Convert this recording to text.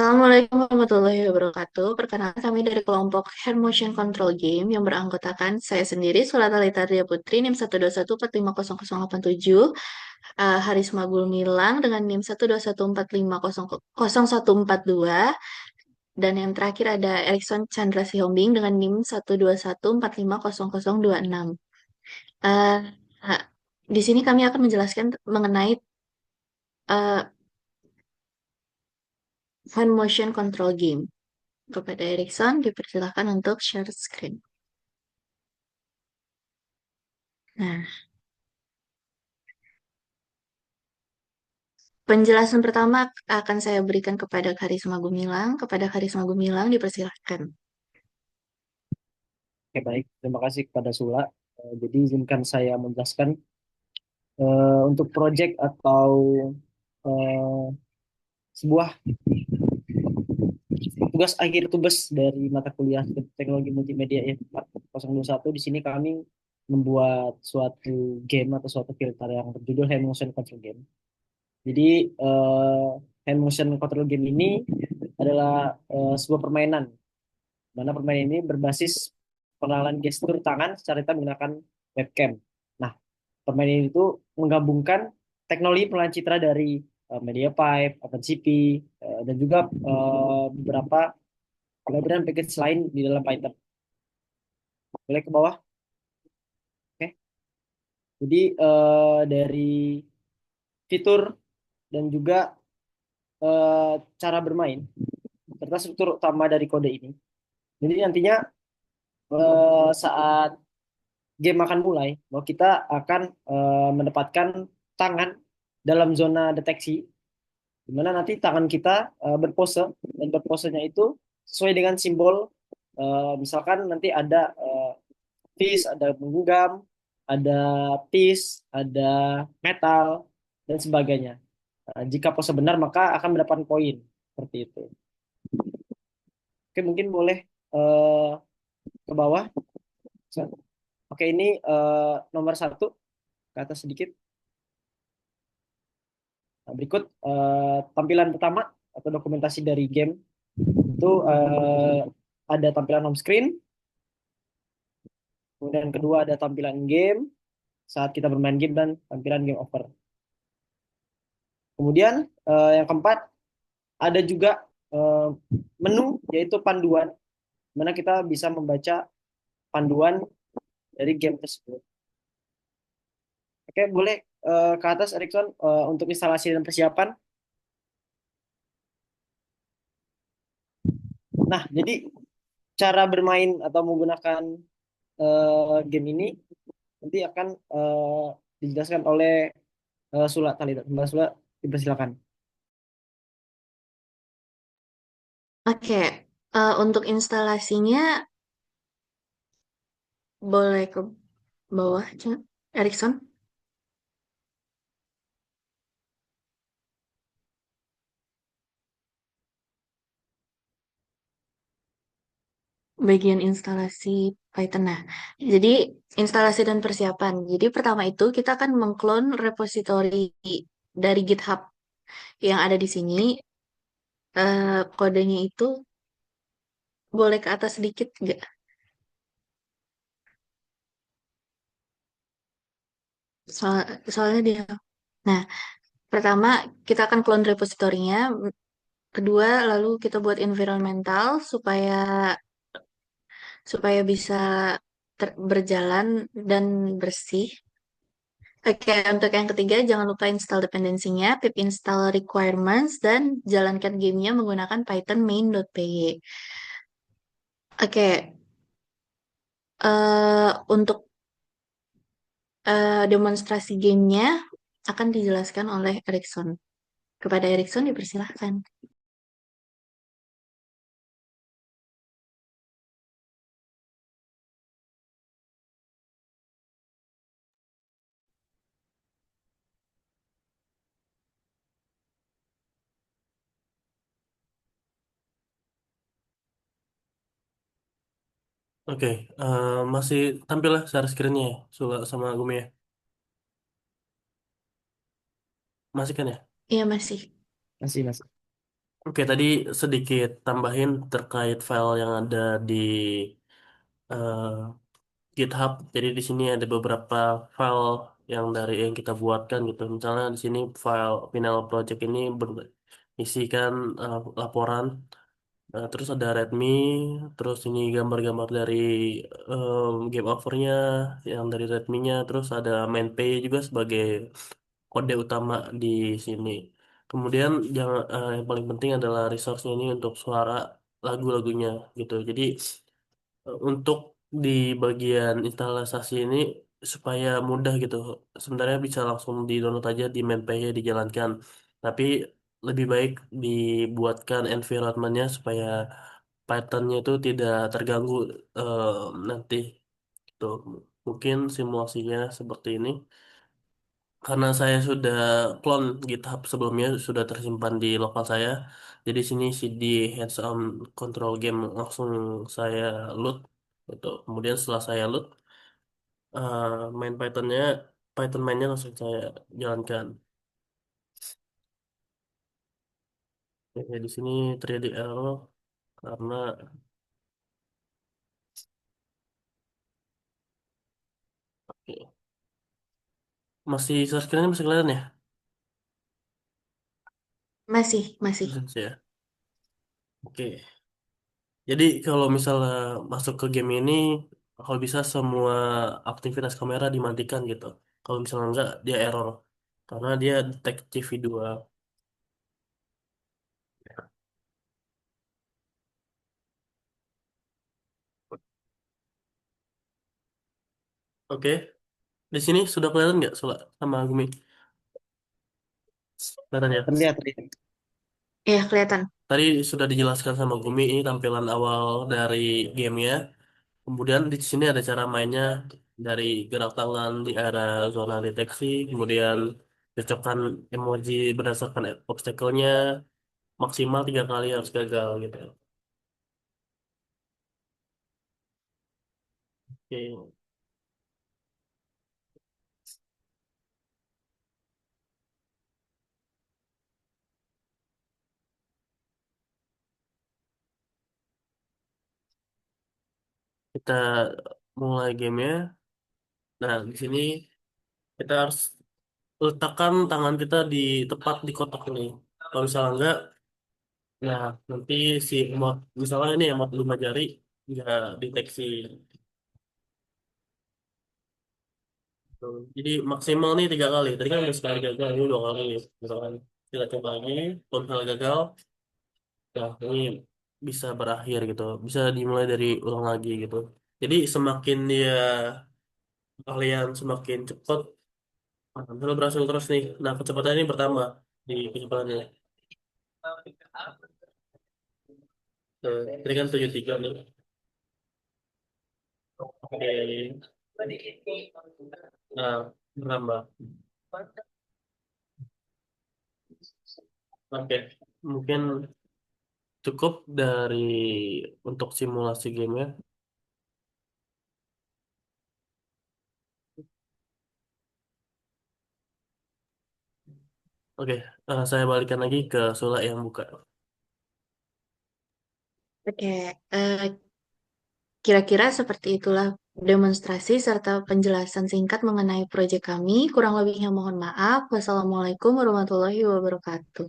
Assalamualaikum warahmatullahi wabarakatuh. Perkenalkan kami dari kelompok Hand Motion Control Game yang beranggotakan saya sendiri, Sulatan Ria Putri, NIM 121450087, Harisma Gulmilang dengan NIM 121450142, dan yang terakhir ada Erikson Chandra Sihombing dengan NIM 121450026. Eh, ha- di sini kami akan menjelaskan mengenai eh, Hand Motion Control Game. Kepada Erikson, dipersilakan untuk share screen. Nah, penjelasan pertama akan saya berikan kepada Karisma Gumilang. Kepada Karisma Gumilang, dipersilakan. Oke, baik. Terima kasih kepada Sula. Jadi izinkan saya menjelaskan untuk proyek atau eh, sebuah tugas akhir tugas dari mata kuliah teknologi multimedia ya 4021. Di sini kami membuat suatu game atau suatu filter yang berjudul Hand Motion Control Game. Jadi Hand Motion Control Game ini adalah sebuah permainan, mana permainan ini berbasis pengenalan gestur tangan secara kita menggunakan webcam. Nah, permainan itu menggabungkan teknologi pengenalan citra dari MediaPipe, OpenCV, dan juga beberapa library dan package lain di dalam Python. Boleh ke bawah? Oke. Jadi dari fitur dan juga cara bermain serta struktur utama dari kode ini. Jadi nantinya saat game akan mulai, bahwa kita akan menempatkan tangan dalam zona deteksi, di mana nanti tangan kita berpose, dan berposenya itu sesuai dengan simbol, misalkan nanti ada fish, ada menggenggam, ada peace, ada metal, dan sebagainya. Jika pose benar maka akan mendapatkan poin seperti itu. Oke, mungkin boleh eh, ke bawah. Oke, ini nomor satu ke atas sedikit. Nah, berikut tampilan pertama atau dokumentasi dari game itu ada tampilan home screen, kemudian kedua ada tampilan game saat kita bermain game dan tampilan game over. Kemudian yang keempat ada juga eh, menu yaitu panduan, mana kita bisa membaca panduan dari game tersebut. Oke, boleh ke atas Erikson untuk instalasi dan persiapan. Nah, jadi cara bermain atau menggunakan game ini nanti akan dijelaskan oleh Sula tadi. Mbak Sula, dipersilakan. Oke, untuk instalasinya boleh ke bawah, Erikson. Bagian instalasi Python. Nah, jadi instalasi dan persiapan. Jadi pertama itu kita akan mengklon repositori dari GitHub yang ada di sini. Kodenya itu boleh ke atas sedikit nggak? Soalnya dia. Nah, pertama kita akan clone repositorinya. Kedua, lalu kita buat environmental supaya supaya bisa berjalan dan bersih. Oke, untuk yang ketiga, jangan lupa install dependensinya, pip install requirements, dan jalankan gamenya menggunakan Python main.py. Oke, untuk demonstrasi gamenya akan dijelaskan oleh Erikson. Kepada Erikson dipersilahkan. Oke, masih tampil lah share screen-nya ya, Sula sama Gumi ya. Masih kan ya? Iya, masih. Masih, masih. Oke, tadi sedikit tambahin terkait file yang ada di eh, GitHub. Jadi di sini ada beberapa file yang dari yang kita buatkan gitu. Misalnya di sini file final project ini berisikan laporan. Terus ada README, terus ini gambar-gambar dari game overnya yang dari README-nya, terus ada main page juga sebagai kode utama di sini. Kemudian yang paling penting adalah resource-nya ini untuk suara lagu-lagunya gitu. Jadi untuk di bagian instalasasi ini supaya mudah gitu. Sebenarnya bisa langsung di-download aja di main page dijalankan. Tapi lebih baik dibuatkan environment-nya supaya Python-nya itu tidak terganggu eh, nanti gitu. Mungkin simulasinya seperti ini. Karena saya sudah clone GitHub sebelumnya sudah tersimpan di lokal saya. Jadi sini CD hands-on control game langsung saya load gitu. Kemudian setelah saya load main Python-nya Python mainnya langsung saya jalankan. Oke, di sini terjadi error karena oke. Masih share screen masih kelihatan ya? Masih, masih. Masih ya. Oke. Jadi kalau misalnya masuk ke game ini, kalau bisa semua aktivitas kamera dimatikan gitu. Kalau misalnya enggak, dia error. Karena dia detect CV2. Oke, di sini sudah kelihatan nggak Sula sama Gumi? Kelihatan ya. Terlihat, terlihat. Iya, kelihatan. Tadi sudah dijelaskan sama Gumi ini tampilan awal dari gamenya. Kemudian di sini ada cara mainnya dari gerak tangan di area zona deteksi, kemudian cocokkan emoji berdasarkan obstacle-nya, maksimal 3 kali harus gagal gitu. Oke, kita mulai gamenya. Nah, di sini kita harus letakkan tangan kita di tepat di kotak ini. Kalau misalnya enggak, nah nanti si emot, misalnya ini emot 5 jari nggak deteksi. Tuh. Jadi maksimal nih 3 kali. Tadi kan udah sekali gagal, ini 2 kali. Misalkan kita coba lagi, kalau misalnya gagal, nah ini bisa berakhir gitu. Bisa dimulai dari ulang lagi gitu. Jadi semakin dia kalian semakin cepat, kalau berhasil terus nih. Nah kecepatan ini pertama di kecepatannya. Tadi kan 73 nih. Oke. Nah, bertambah. Oke. Mungkin cukup dari untuk simulasi gamenya. Oke, saya balikan lagi ke Sula yang buka. Oke, kira-kira seperti itulah demonstrasi serta penjelasan singkat mengenai proyek kami. Kurang lebihnya mohon maaf. Wassalamualaikum warahmatullahi wabarakatuh.